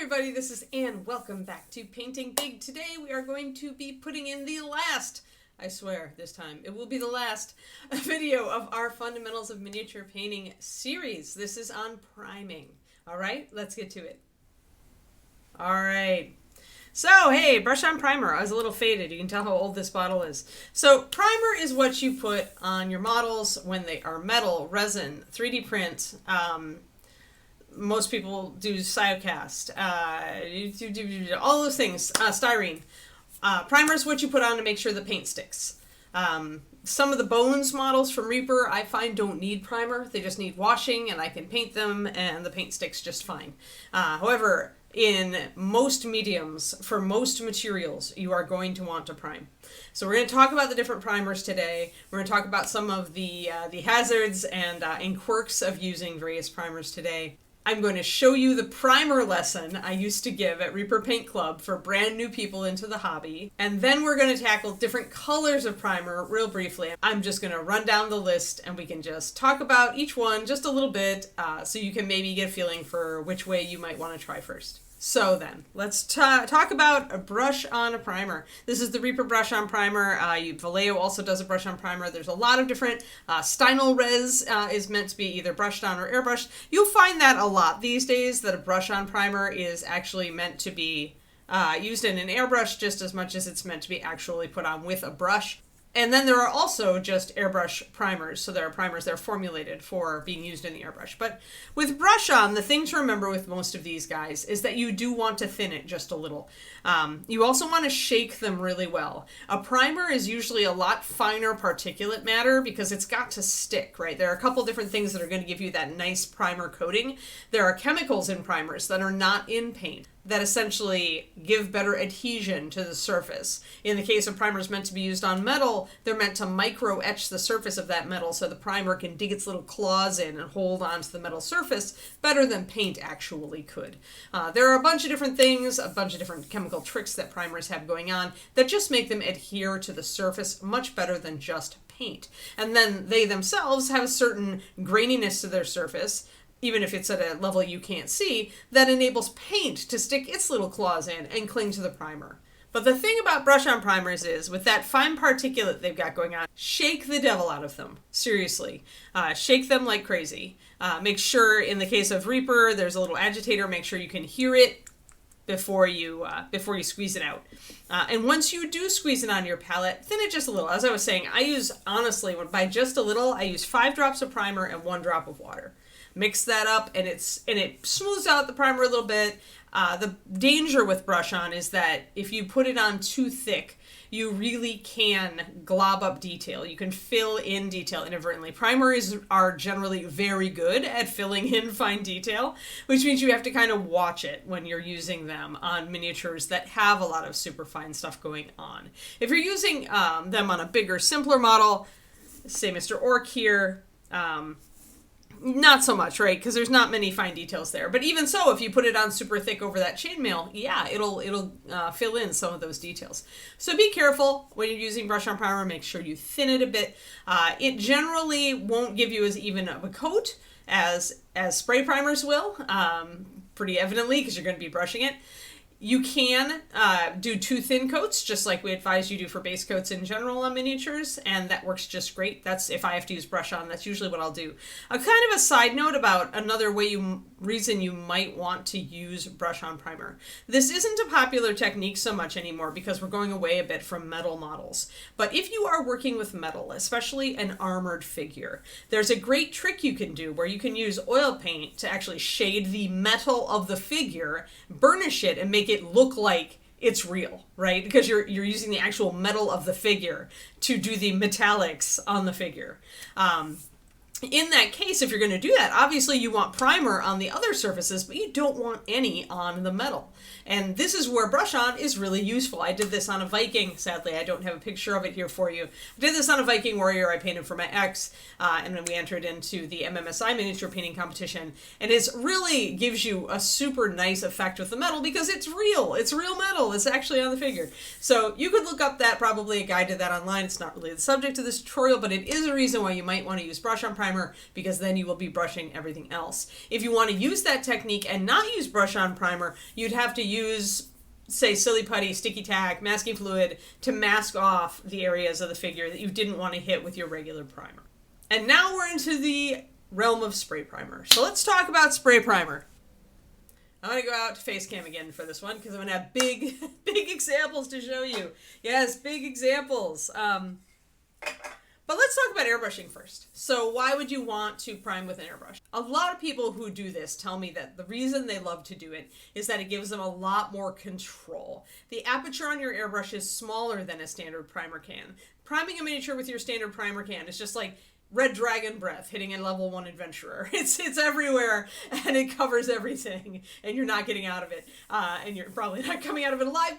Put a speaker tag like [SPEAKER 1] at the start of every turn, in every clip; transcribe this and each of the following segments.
[SPEAKER 1] everybody, this is Anne. Welcome back to Painting Big. Today we are going to be putting in the last, I swear this time, it will be the last video of our Fundamentals of Miniature Painting series. This is on priming. Alright, let's get to it. Alright. So, hey, brush on primer. I was a little faded. You can tell how old this bottle is. So, primer is what you put on your models when they are metal, resin, 3D print. Most people do Cyocast, all those things, styrene. Primer is what you put on to make sure the paint sticks. Some of the Bones models from Reaper I find don't need primer. They just need washing and I can paint them and the paint sticks just fine. However, in most mediums, for most materials, you are going to want to prime. So we're going to talk about the different primers today. We're going to talk about some of the hazards and quirks of using various primers today. I'm going to show you the primer lesson I used to give at Reaper Paint Club for brand new people into the hobby. And then we're going to tackle different colors of primer real briefly. I'm just going to run down the list and we can just talk about each one just a little bit so you can maybe get a feeling for which way you might want to try first. So then, let's talk about a brush on a primer. This is the Reaper brush on primer. Vallejo also does a brush on primer. There's a lot of different, Stynylrez is meant to be either brushed on or airbrushed. You'll find that a lot these days, that a brush on primer is actually meant to be used in an airbrush just as much as it's meant to be actually put on with a brush. And then there are also just airbrush primers. So there are primers that are formulated for being used in the airbrush. But with brush on, the thing to remember with most of these guys is that you do want to thin it just a little. You also want to shake them really well. A primer is usually a lot finer particulate matter because it's got to stick, right? There are a couple different things that are going to give you that nice primer coating. There are chemicals in primers that are not in paint that essentially give better adhesion to the surface. In the case of primers meant to be used on metal, they're meant to micro etch the surface of that metal so the primer can dig its little claws in and hold onto the metal surface better than paint actually could. There are a bunch of different things, a bunch of different chemical tricks that primers have going on that just make them adhere to the surface much better than just paint. And then they themselves have a certain graininess to their surface, even if it's at a level you can't see, that enables paint to stick its little claws in and cling to the primer. But the thing about brush-on primers is, with that fine particulate they've got going on, shake the devil out of them. Seriously. Shake them like crazy. Make sure, in the case of Reaper, there's a little agitator. Make sure you can hear it before you squeeze it out. And once you do squeeze it on your palette, thin it just a little. As I was saying, I use, honestly, by just a little, I use 5 drops of primer and 1 drop of water. Mix that up and it smooths out the primer a little bit. The danger with brush on is that if you put it on too thick, you really can glob up detail. You can fill in detail inadvertently. Primers are generally very good at filling in fine detail, which means you have to kind of watch it when you're using them on miniatures that have a lot of super fine stuff going on. If you're using them on a bigger, simpler model, say Mr. Orc here, not so much, right? Because there's not many fine details there. But even so, if you put it on super thick over that chainmail, yeah, it'll fill in some of those details. So be careful when you're using brush on primer. Make sure you thin it a bit. It generally won't give you as even of a coat as spray primers will, pretty evidently, because you're going to be brushing it. You can do 2 thin coats, just like we advise you do for base coats in general on miniatures, and that works just great. That's if I have to use brush on, that's usually what I'll do. A kind of a side note about another reason you might want to use brush on primer. This isn't a popular technique so much anymore because we're going away a bit from metal models. But if you are working with metal, especially an armored figure, there's a great trick you can do where you can use oil paint to actually shade the metal of the figure, burnish it, and make it look like it's real, right? Because you're using the actual metal of the figure to do the metallics on the figure. In that case, if you're going to do that, obviously you want primer on the other surfaces, but you don't want any on the metal. And this is where brush on is really useful. I did this on a Viking. Sadly, I don't have a picture of it here for you. I did this on a Viking warrior I painted for my ex, and then we entered into the MMSI miniature painting competition. And it really gives you a super nice effect with the metal because it's real. It's real metal. It's actually on the figure. So you could look up that, probably a guide to that online. It's not really the subject of this tutorial, but it is a reason why you might want to use brush on primer primer, because then you will be brushing everything else. If you want to use that technique and not use brush on primer, you'd have to use, say, silly putty, sticky tack, masking fluid to mask off the areas of the figure that you didn't want to hit with your regular primer. And now we're into the realm of spray primer. So let's talk about spray primer. I'm going to go out to face cam again for this one because I'm going to have big examples to show you. Yes, big examples. But let's talk about airbrushing first. So why would you want to prime with an airbrush? A lot of people who do this tell me that the reason they love to do it is that it gives them a lot more control. The aperture on your airbrush is smaller than a standard primer can. Priming a miniature with your standard primer can is just like Red Dragon breath hitting a level 1 adventurer. It's everywhere and it covers everything and you're not getting out of it. And you're probably not coming out of it alive,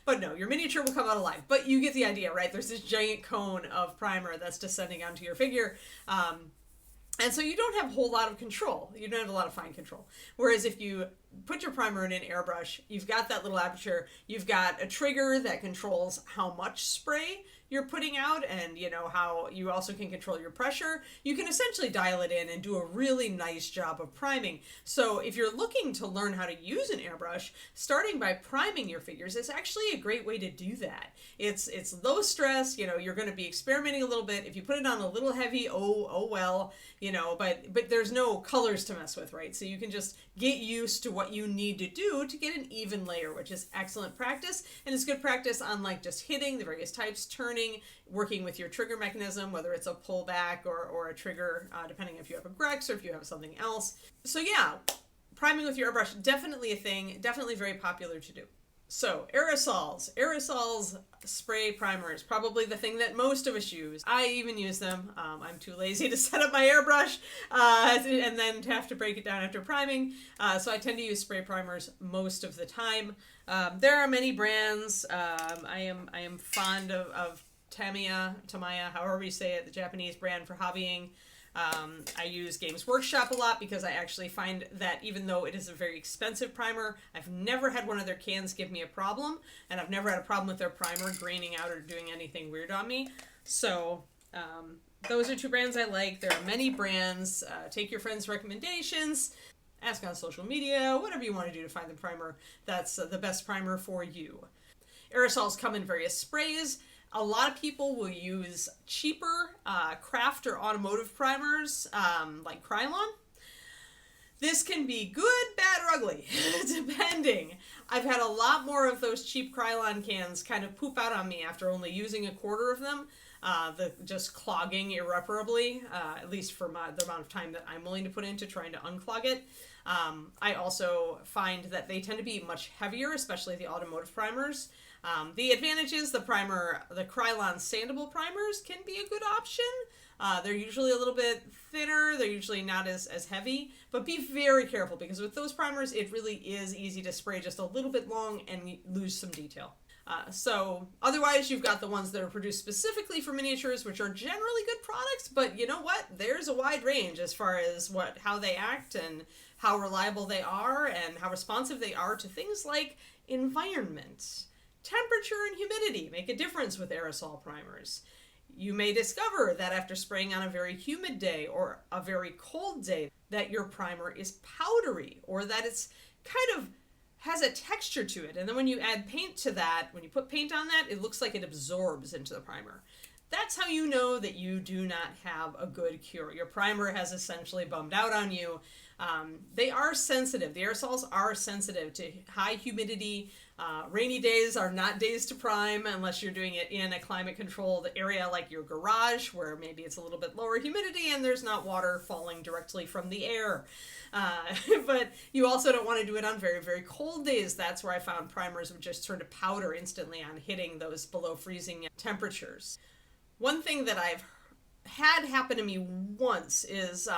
[SPEAKER 1] but no, your miniature will come out alive. But you get the idea, right? There's this giant cone of primer that's descending onto your figure. And so you don't have a whole lot of control. You don't have a lot of fine control. Whereas if you put your primer in an airbrush, you've got that little aperture, you've got a trigger that controls how much spray you're putting out, and you know how you also can control your pressure. You can essentially dial it in and do a really nice job of priming. So if you're looking to learn how to use an airbrush, starting by priming your figures is actually a great way to do that. It's low stress, you know, you're going to be experimenting a little bit. If you put it on a little heavy, oh well, you know, but there's no colors to mess with, right? So you can just get used to what you need to do to get an even layer, which is excellent practice. And it's good practice on like just hitting the various types, turning, working with your trigger mechanism, whether it's a pullback or a trigger, depending if you have a Grex or if you have something else. So yeah, priming with your airbrush, definitely a thing, definitely very popular to do. So aerosols. Aerosols spray primer is probably the thing that most of us use. I even use them. I'm too lazy to set up my airbrush and then to have to break it down after priming. So I tend to use spray primers most of the time. There are many brands. I am fond of Tamiya, however you say it, the Japanese brand for hobbying. I use Games Workshop a lot because I actually find that even though it is a very expensive primer, I've never had one of their cans give me a problem, and I've never had a problem with their primer graining out or doing anything weird on me. So those are two brands I like. There are many brands. Take your friends' recommendations. Ask on social media, whatever you want to do to find the primer that's the best primer for you. Aerosols come in various sprays. A lot of people will use cheaper craft or automotive primers like Krylon. This can be good, bad, or ugly, depending. I've had a lot more of those cheap Krylon cans kind of poop out on me after only using a quarter of them, just clogging irreparably, at least for the amount of time that I'm willing to put into trying to unclog it. I also find that they tend to be much heavier, especially the automotive primers. The advantage is the Krylon sandable primers can be a good option. They're usually a little bit thinner. They're usually not as heavy, but be very careful because with those primers, it really is easy to spray just a little bit long and lose some detail. So otherwise, you've got the ones that are produced specifically for miniatures, which are generally good products, but you know what? There's a wide range as far as how they act and how reliable they are and how responsive they are to things like environment. Temperature and humidity make a difference with aerosol primers. You may discover that after spraying on a very humid day or a very cold day that your primer is powdery or that it's kind of has a texture to it. And then when you add paint to that, when you put paint on that, it looks like it absorbs into the primer. That's how you know that you do not have a good cure. Your primer has essentially bummed out on you. They are sensitive. The aerosols are sensitive to high humidity. Rainy days are not days to prime unless you're doing it in a climate-controlled area like your garage, where maybe it's a little bit lower humidity and there's not water falling directly from the air. But you also don't want to do it on very, very cold days. That's where I found primers would just turn to powder instantly on hitting those below freezing temperatures. One thing that I've had happen to me once is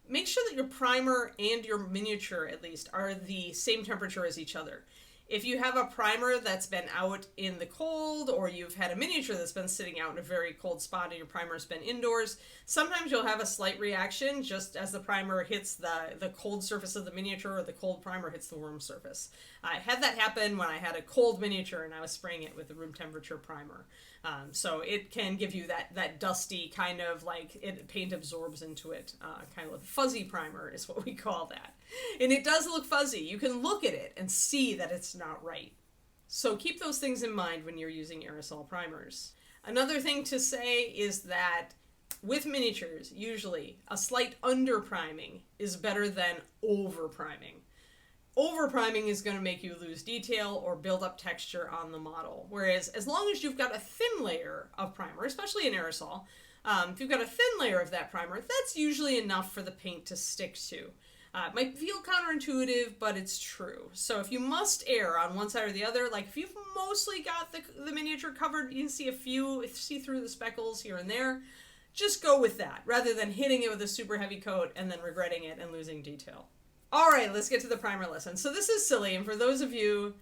[SPEAKER 1] make sure that your primer and your miniature, at least, are the same temperature as each other. If you have a primer that's been out in the cold, or you've had a miniature that's been sitting out in a very cold spot and your primer's been indoors, sometimes you'll have a slight reaction just as the primer hits the cold surface of the miniature, or the cold primer hits the warm surface. I had that happen when I had a cold miniature and I was spraying it with the room temperature primer. So it can give you that dusty kind of like paint absorbs into it, kind of a fuzzy primer is what we call that. And it does look fuzzy. You can look at it and see that it's not right. So keep those things in mind when you're using aerosol primers. Another thing to say is that with miniatures, usually a slight under priming is better than over priming. Over priming is going to make you lose detail or build up texture on the model. Whereas as long as you've got a thin layer of primer, especially in aerosol, if you've got a thin layer of that primer, that's usually enough for the paint to stick to. It might feel counterintuitive, but it's true. So if you must err on one side or the other, like if you've mostly got the miniature covered, you can see through the speckles here and there, just go with that, rather than hitting it with a super heavy coat and then regretting it and losing detail. All right, let's get to the primer lesson. So this is silly, and for those of you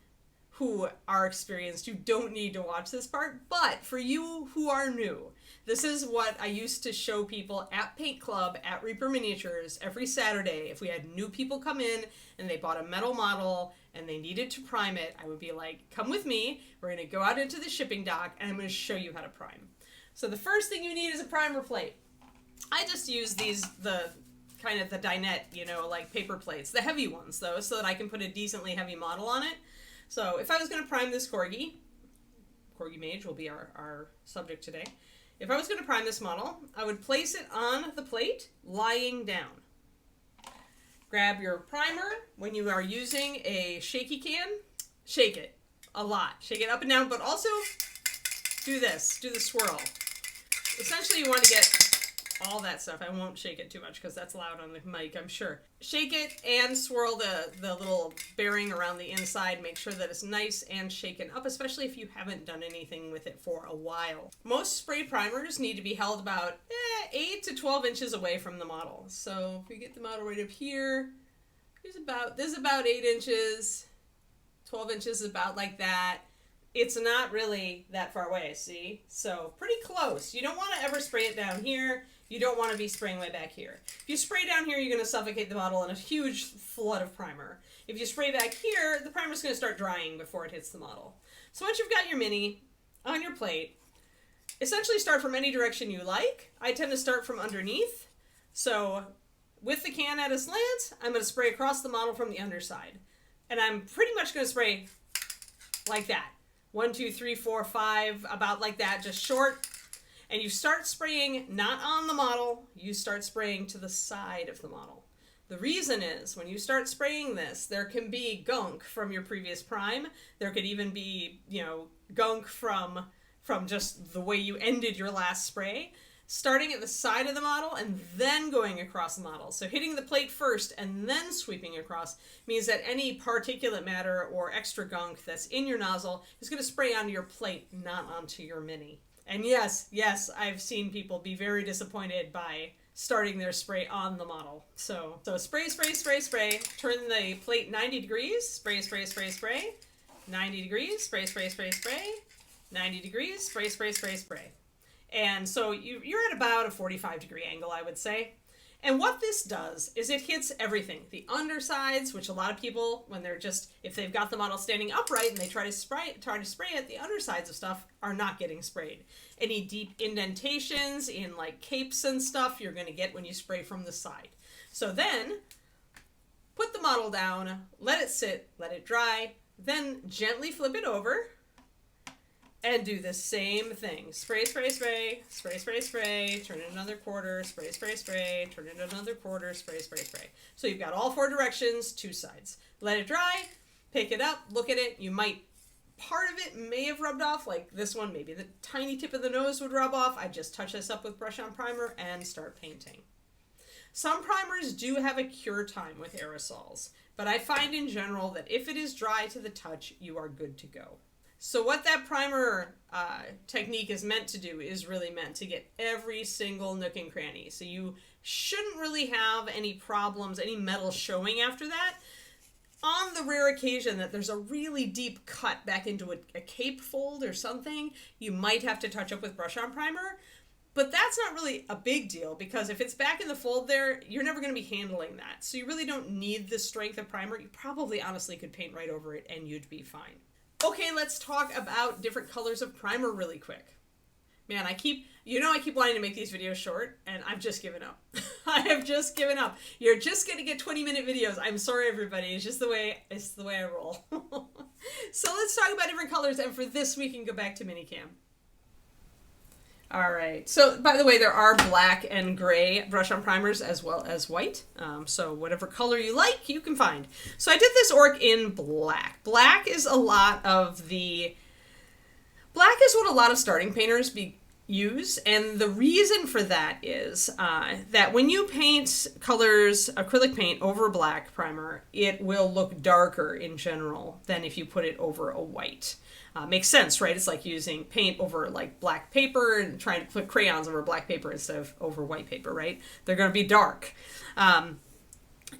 [SPEAKER 1] who are experienced, you don't need to watch this part, but for you who are new, this is what I used to show people at Paint Club at Reaper Miniatures every Saturday. If we had new people come in and they bought a metal model and they needed to prime it, I would be like, come with me, we're gonna go out into the shipping dock and I'm gonna show you how to prime. So the first thing you need is a primer plate. I just use the dinette, like paper plates, the heavy ones though, so that I can put a decently heavy model on it. So if I was going to prime this Corgi Mage will be our subject today. If I was going to prime this model, I would place it on the plate, lying down. Grab your primer. When you are using a shaky can, shake it a lot. Shake it up and down, but also do the swirl. Essentially you want to get all that stuff. I won't shake it too much because that's loud on the mic, I'm sure. Shake it and swirl the little bearing around the inside. Make sure that it's nice and shaken up, especially if you haven't done anything with it for a while. Most spray primers need to be held about 8 to 12 inches away from the model. So if we get the model right up here, this is about 8 inches. 12 inches is about like that. It's not really that far away, see? So pretty close. You don't want to ever spray it down here. You don't want to be spraying way back here. If you spray down here, you're going to suffocate the model in a huge flood of primer. If you spray back here, the primer's going to start drying before it hits the model. So once you've got your mini on your plate, essentially start from any direction you like. I tend to start from underneath. So with the can at a slant, I'm going to spray across the model from the underside. And I'm pretty much going to spray like that. 1, 2, 3, 4, 5, about like that, just short. And you start spraying not on the model, you start spraying to the side of the model. The reason is, when you start spraying this, there can be gunk from your previous prime. There could even be, gunk from just the way you ended your last spray. Starting at the side of the model and then going across the model. So hitting the plate first and then sweeping across means that any particulate matter or extra gunk that's in your nozzle is going to spray onto your plate, not onto your mini. And yes, I've seen people be very disappointed by starting their spray on the model. So spray. Turn the plate 90 degrees. Spray. 90 degrees. Spray. 90 degrees. Spray. And so you're at about a 45-degree angle, I would say. And what this does is it hits everything. The undersides, which a lot of people, when they're if they've got the model standing upright and they try to spray it, the undersides of stuff are not getting sprayed. Any deep indentations in like capes and stuff, you're going to get when you spray from the side. So then, put the model down, let it sit, let it dry, then gently flip it over. And do the same thing. Spray. Turn it another quarter. Spray. Turn it another quarter. Spray. So you've got all 4 directions, 2 sides. Let it dry. Pick it up. Look at it. Part of it may have rubbed off, like this one. Maybe the tiny tip of the nose would rub off. I just touch this up with brush on primer and start painting. Some primers do have a cure time with aerosols, but I find in general that if it is dry to the touch, you are good to go. So what that primer technique is meant to do is really meant to get every single nook and cranny. So you shouldn't really have any problems, any metal showing after that. On the rare occasion that there's a really deep cut back into a cape fold or something, you might have to touch up with brush-on primer. But that's not really a big deal, because if it's back in the fold there, you're never going to be handling that. So you really don't need the strength of primer. You probably honestly could paint right over it and you'd be fine. Okay, let's talk about different colors of primer really quick. Man, I keep wanting to make these videos short, and I've just given up. I have just given up. You're just going to get 20-minute videos. I'm sorry, everybody. It's just the way I roll. So let's talk about different colors, and for this we can go back to Minicam. All right. So, by the way, there are black and gray brush-on primers as well as white. So whatever color you like, you can find. So I did this orc in black. Black is what a lot of starting painters use, and the reason for that is that when you paint acrylic paint over black primer, it will look darker in general than if you put it over a white. Makes sense, right? It's like using paint over like black paper and trying to put crayons over black paper instead of over white paper, right? They're going to be dark. And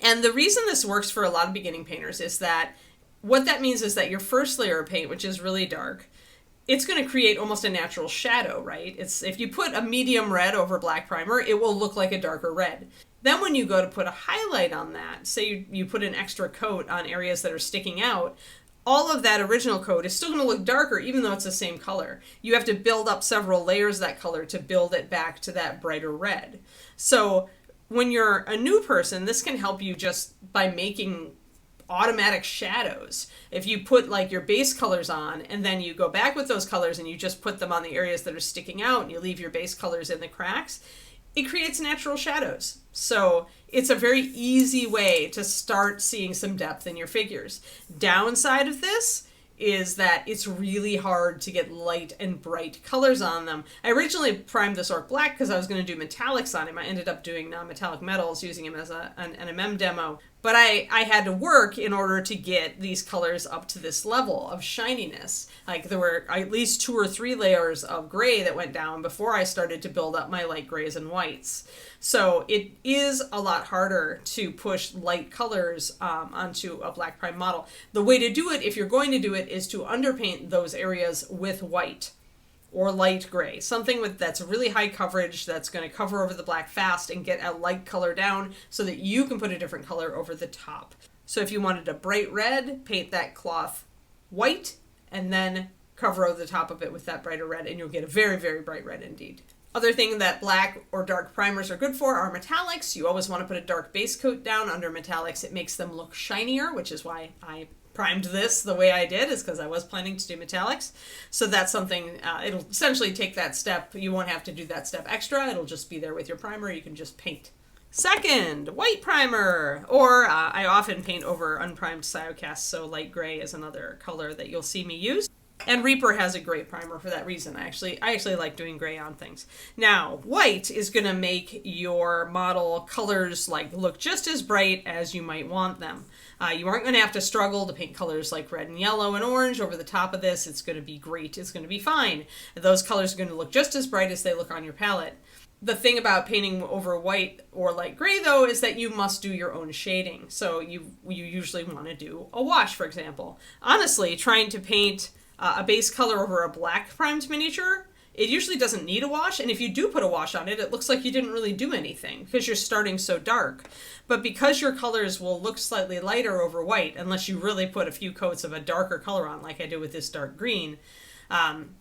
[SPEAKER 1] the reason this works for a lot of beginning painters is that what that means is that your first layer of paint, which is really dark, it's going to create almost a natural shadow, right? If you put a medium red over black primer, it will look like a darker red. Then when you go to put a highlight on that, say you put an extra coat on areas that are sticking out, all of that original coat is still going to look darker even though it's the same color. You have to build up several layers of that color to build it back to that brighter red. So when you're a new person, this can help you just by making automatic shadows. If you put like your base colors on and then you go back with those colors and you just put them on the areas that are sticking out and you leave your base colors in the cracks, it creates natural shadows. So it's a very easy way to start seeing some depth in your figures. Downside of this is that it's really hard to get light and bright colors on them. I originally primed this orc black because I was going to do metallics on him. I ended up doing non-metallic metals using him as an NMM demo. But I had to work in order to get these colors up to this level of shininess. Like there were at least 2 or 3 layers of gray that went down before I started to build up my light grays and whites. So it is a lot harder to push light colors onto a black prime model. The way to do it, if you're going to do it, is to underpaint those areas with white or light gray. Something that's really high coverage that's going to cover over the black fast and get a light color down so that you can put a different color over the top. So if you wanted a bright red, paint that cloth white and then cover over the top of it with that brighter red and you'll get a very, very bright red indeed. Other thing that black or dark primers are good for are metallics. You always want to put a dark base coat down under metallics. It makes them look shinier, which is why I primed this the way I did, is because I was planning to do metallics. So that's something, it'll essentially take that step. You won't have to do that step extra. It'll just be there with your primer. You can just paint. Second, white primer, or I often paint over unprimed Cyocast, so light gray is another color that you'll see me use. And Reaper has a great primer for that reason. I actually like doing gray on things. Now, white is going to make your model colors look just as bright as you might want them. You aren't going to have to struggle to paint colors like red and yellow and orange over the top of this. It's going to be great. It's going to be fine. Those colors are going to look just as bright as they look on your palette. The thing about painting over white or light gray, though, is that you must do your own shading. So you usually want to do a wash, for example. Honestly, trying to paint a base color over a black primed miniature, it usually doesn't need a wash, and if you do put a wash on it, it looks like you didn't really do anything because you're starting so dark. But because your colors will look slightly lighter over white, unless you really put a few coats of a darker color on, like I did with this dark green,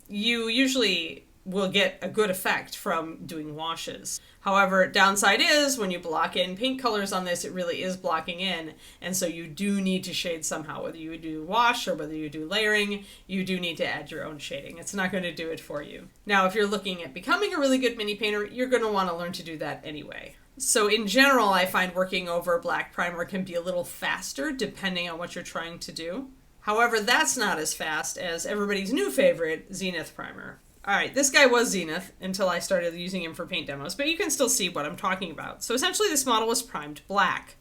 [SPEAKER 1] you usually will get a good effect from doing washes. However, downside is when you block in paint colors on this, it really is blocking in, and so you do need to shade somehow. Whether you do wash or whether you do layering, you do need to add your own shading. It's not going to do it for you. Now, if you're looking at becoming a really good mini painter, you're going to want to learn to do that anyway. So in general, I find working over black primer can be a little faster depending on what you're trying to do. However, that's not as fast as everybody's new favorite, Zenith primer. Alright, this guy was Zenith until I started using him for paint demos, but you can still see what I'm talking about. So essentially this model was primed black.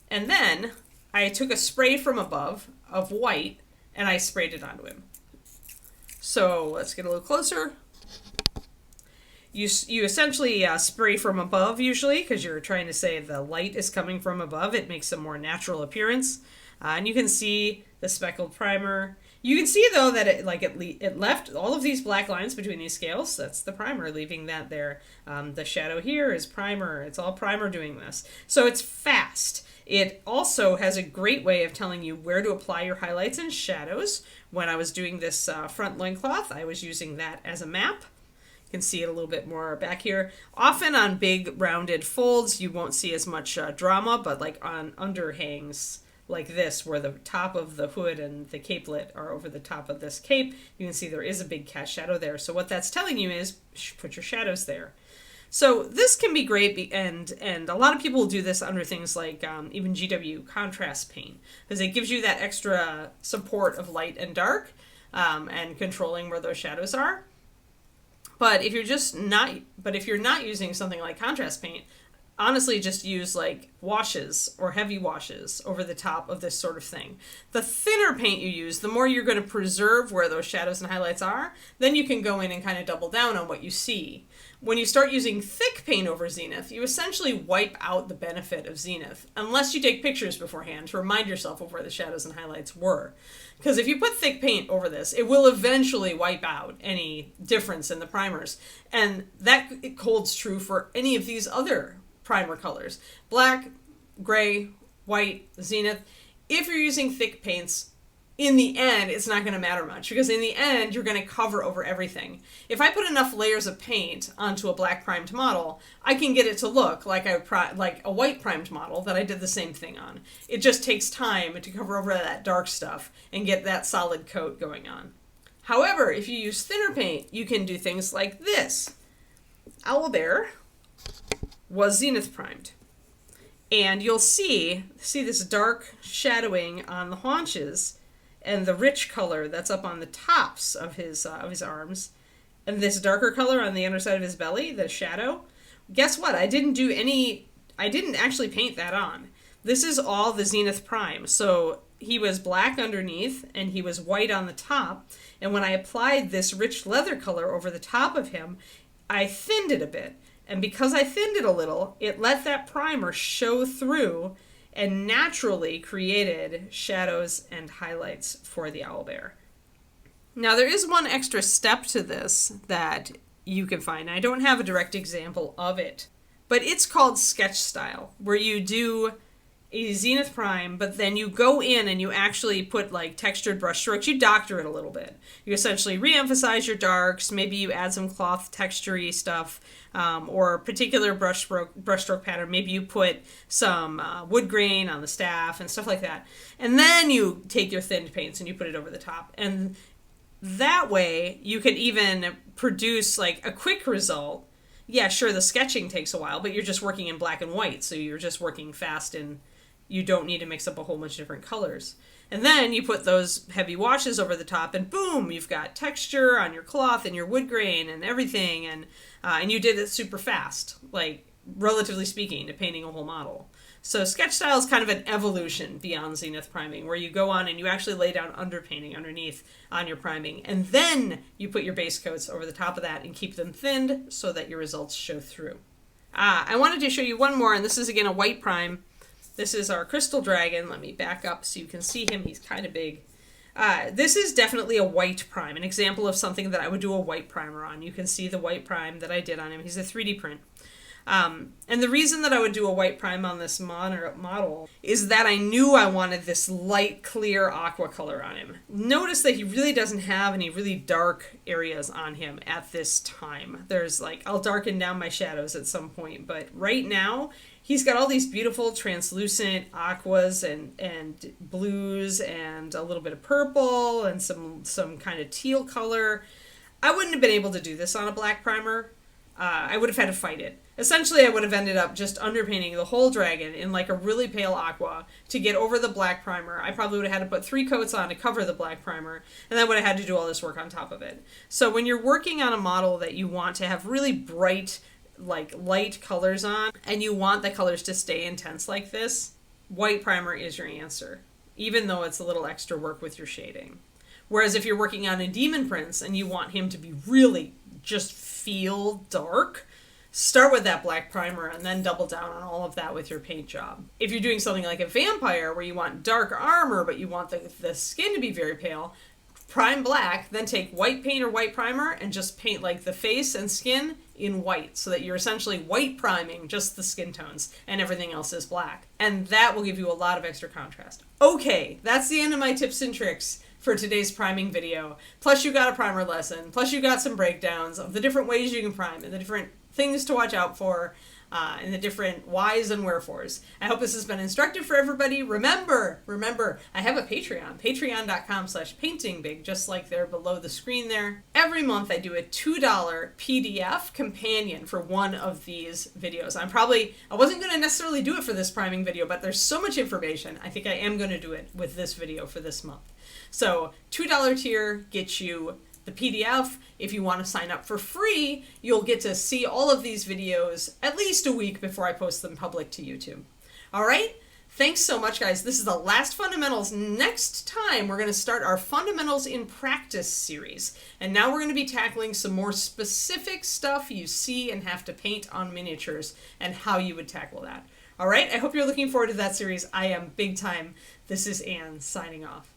[SPEAKER 1] And then I took a spray from above of white and I sprayed it onto him. So let's get a little closer. You essentially spray from above usually because you're trying to say the light is coming from above. It makes a more natural appearance. And you can see the speckled primer. You can see though that it left all of these black lines between these scales. That's the primer, leaving that there. The shadow here is primer. It's all primer doing this. So it's fast. It also has a great way of telling you where to apply your highlights and shadows. When I was doing this front loincloth, I was using that as a map. You can see it a little bit more back here. Often on big rounded folds, you won't see as much drama, but like on underhangs like this, where the top of the hood and the capelet are over the top of this cape, you can see there is a big cast shadow there. So what that's telling you is put your shadows there. So this can be great, and a lot of people do this under things like even GW contrast paint, because it gives you that extra support of light and dark and controlling where those shadows are. But if you're not using something like contrast paint, honestly just use like washes or heavy washes over the top of this sort of thing. The thinner paint you use, the more you're going to preserve where those shadows and highlights are, then you can go in and kind of double down on what you see. When you start using thick paint over Zenith, you essentially wipe out the benefit of Zenith, unless you take pictures beforehand to remind yourself of where the shadows and highlights were. Because if you put thick paint over this, it will eventually wipe out any difference in the primers. And that holds true for any of these other primer colors. Black, gray, white, Zenith. If you're using thick paints, in the end, it's not going to matter much, because in the end, you're going to cover over everything. If I put enough layers of paint onto a black primed model, I can get it to look like a white primed model that I did the same thing on. It just takes time to cover over that dark stuff and get that solid coat going on. However, if you use thinner paint, you can do things like this. Owlbear was Zenith primed. And you'll see this dark shadowing on the haunches and the rich color that's up on the tops of his arms, and this darker color on the underside of his belly, the shadow. Guess what? I didn't actually paint that on. This is all the Zenith Prime. So he was black underneath and he was white on the top. And when I applied this rich leather color over the top of him, I thinned it a bit. And because I thinned it a little, it let that primer show through and naturally created shadows and highlights for the owlbear. Now there is one extra step to this that you can find. I don't have a direct example of it, but it's called sketch style, where you do a Zenith Prime, but then you go in and you actually put like textured brush strokes. You doctor it a little bit. You essentially re-emphasize your darks. Maybe you add some cloth texture-y stuff, or a particular brushstroke pattern. Maybe you put some wood grain on the staff and stuff like that. And then you take your thinned paints and you put it over the top. And that way you can even produce like a quick result. Yeah, sure, the sketching takes a while, but you're just working in black and white, so you're just working fast and you don't need to mix up a whole bunch of different colors. And then you put those heavy washes over the top and boom, you've got texture on your cloth and your wood grain and everything, and you did it super fast, like relatively speaking, to painting a whole model. So sketch style is kind of an evolution beyond Zenith priming, where you go on and you actually lay down underpainting underneath on your priming, and then you put your base coats over the top of that and keep them thinned so that your results show through. I wanted to show you one more, and this is again a white prime. This is our crystal dragon. Let me back up so you can see him. He's kind of big. This is definitely a white prime, an example of something that I would do a white primer on. You can see the white prime that I did on him. He's a 3D print. And the reason that I would do a white prime on this model is that I knew I wanted this light, clear aqua color on him. Notice that he really doesn't have any really dark areas on him at this time. There's like, I'll darken down my shadows at some point, but right now, he's got all these beautiful translucent aquas and blues and a little bit of purple and some kind of teal color. I wouldn't have been able to do this on a black primer. I would have had to fight it. Essentially, I would have ended up just underpainting the whole dragon in like a really pale aqua to get over the black primer. I probably would have had to put 3 coats on to cover the black primer, and then would have had to do all this work on top of it. So when you're working on a model that you want to have really bright, like light colors on, and you want the colors to stay intense like this, white primer is your answer, even though it's a little extra work with your shading. Whereas if you're working on a demon prince and you want him to be really just feel dark, start with that black primer and then double down on all of that with your paint job. If you're doing something like a vampire where you want dark armor but you want the skin to be very pale, prime black, then take white paint or white primer and just paint like the face and skin in white so that you're essentially white priming just the skin tones and everything else is black. And that will give you a lot of extra contrast. Okay, that's the end of my tips and tricks for today's priming video. Plus you got a primer lesson, plus you got some breakdowns of the different ways you can prime and the different things to watch out for, and the different whys and wherefores. I hope this has been instructive for everybody. Remember, I have a Patreon, patreon.com/paintingbig, just like there below the screen there. Every month I do a $2 PDF companion for one of these videos. I wasn't going to necessarily do it for this priming video, but there's so much information, I think I am going to do it with this video for this month. So $2 tier gets you the PDF. If you want to sign up for free, you'll get to see all of these videos at least a week before I post them public to YouTube. All right? Thanks so much, guys. This is the last fundamentals. Next time, we're going to start our Fundamentals in Practice series. And now we're going to be tackling some more specific stuff you see and have to paint on miniatures and how you would tackle that. All right? I hope you're looking forward to that series. I am big time. This is Anne signing off.